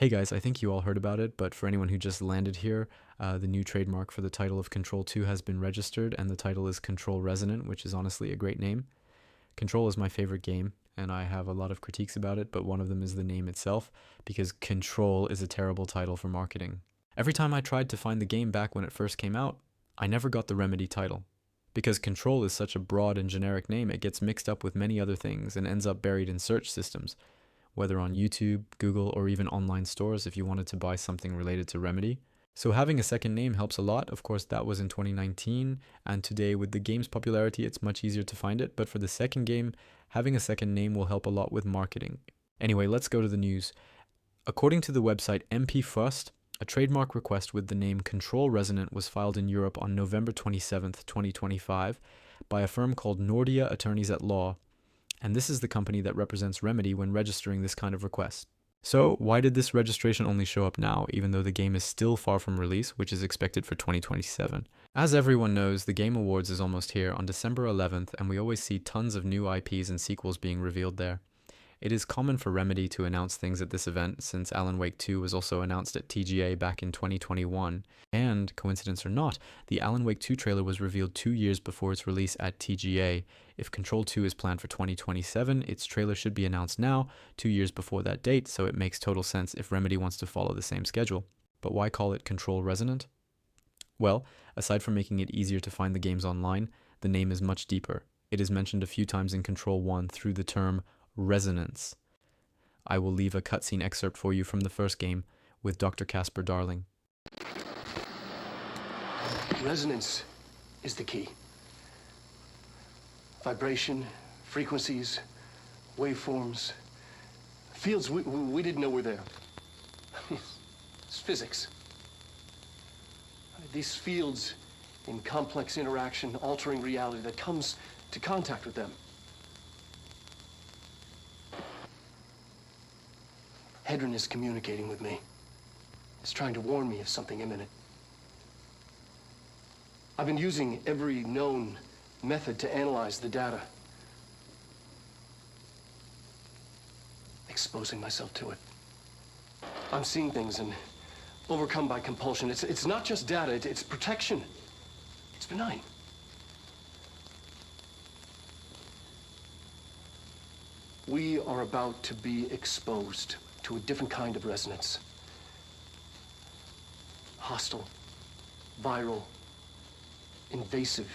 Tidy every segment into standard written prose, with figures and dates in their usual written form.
Hey guys, I think you all heard about it, but for anyone who just landed here, the new trademark for the title of Control 2 has been registered, and the title is Control Resonant, which is honestly a great name. Control is my favorite game, and I have a lot of critiques about it, but one of them is the name itself, because Control is a terrible title for marketing. Every time I tried to find the game back when it first came out, I never got the Remedy title. Because Control is such a broad and generic name, it gets mixed up with many other things and ends up buried in search systems, whether on YouTube, Google, or even online stores if you wanted to buy something related to Remedy. So having a second name helps a lot. Of course, that was in 2019, and today with the game's popularity, it's much easier to find it. But for the second game, having a second name will help a lot with marketing. Anyway, let's go to the news. According to the website MP First, a trademark request with the name Control Resonant was filed in Europe on November 27th, 2025, by a firm called Nordia Attorneys at Law, and this is the company that represents Remedy when registering this kind of request. So, why did this registration only show up now, even though the game is still far from release, which is expected for 2027? As everyone knows, the Game Awards is almost here on December 11th, and we always see tons of new IPs and sequels being revealed there. It is common for Remedy to announce things at this event, since Alan Wake 2 was also announced at TGA back in 2021. And, coincidence or not, the Alan Wake 2 trailer was revealed 2 years before its release at TGA. If Control 2 is planned for 2027, its trailer should be announced now, 2 years before that date, so it makes total sense if Remedy wants to follow the same schedule. But why call it Control Resonant? Well, aside from making it easier to find the games online, the name is much deeper. It is mentioned a few times in Control 1 through the term Resonance. I will leave a cutscene excerpt for you from the first game with Dr. Casper Darling. Resonance is the key. Vibration, frequencies, waveforms, fields we didn't know were there. It's physics. These fields in complex interaction, altering reality that comes to contact with them. Hedron is communicating with me. He's trying to warn me of something imminent. I've been using every known method to analyze the data. Exposing myself to it. I'm seeing things and overcome by compulsion. It's not just data, it's protection. It's benign. We are about to be exposed to a different kind of resonance. Hostile, viral, invasive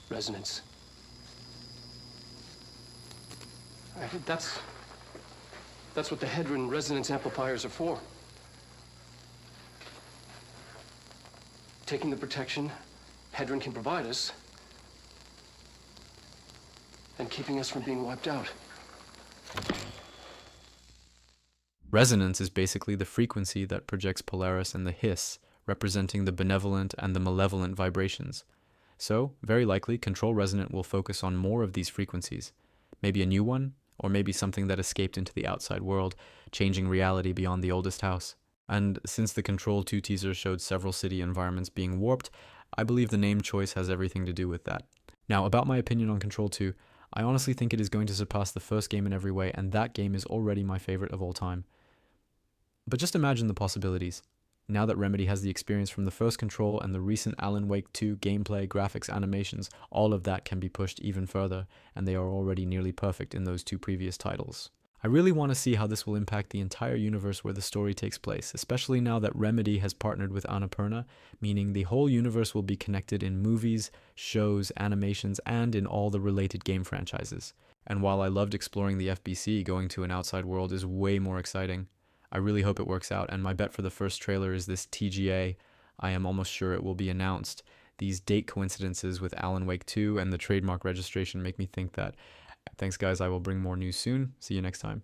resonance. That's what the Hedron resonance amplifiers are for. Taking the protection Hedron can provide us and keeping us from being wiped out. Resonance is basically the frequency that projects Polaris and the hiss, representing the benevolent and the malevolent vibrations. So, very likely, Control Resonant will focus on more of these frequencies. Maybe a new one, or maybe something that escaped into the outside world, changing reality beyond the oldest house. And since the Control 2 teaser showed several city environments being warped, I believe the name choice has everything to do with that. Now, about my opinion on Control 2, I honestly think it is going to surpass the first game in every way, and that game is already my favorite of all time. But just imagine the possibilities. Now that Remedy has the experience from the first Control and the recent Alan Wake 2 gameplay, graphics, animations, all of that can be pushed even further, and they are already nearly perfect in those two previous titles. I really want to see how this will impact the entire universe where the story takes place, especially now that Remedy has partnered with Annapurna, meaning the whole universe will be connected in movies, shows, animations, and in all the related game franchises. And while I loved exploring the FBC, going to an outside world is way more exciting. I really hope it works out, and my bet for the first trailer is this TGA. I am almost sure it will be announced. These date coincidences with Alan Wake 2 and the trademark registration make me think that. Thanks guys, I will bring more news soon. See you next time.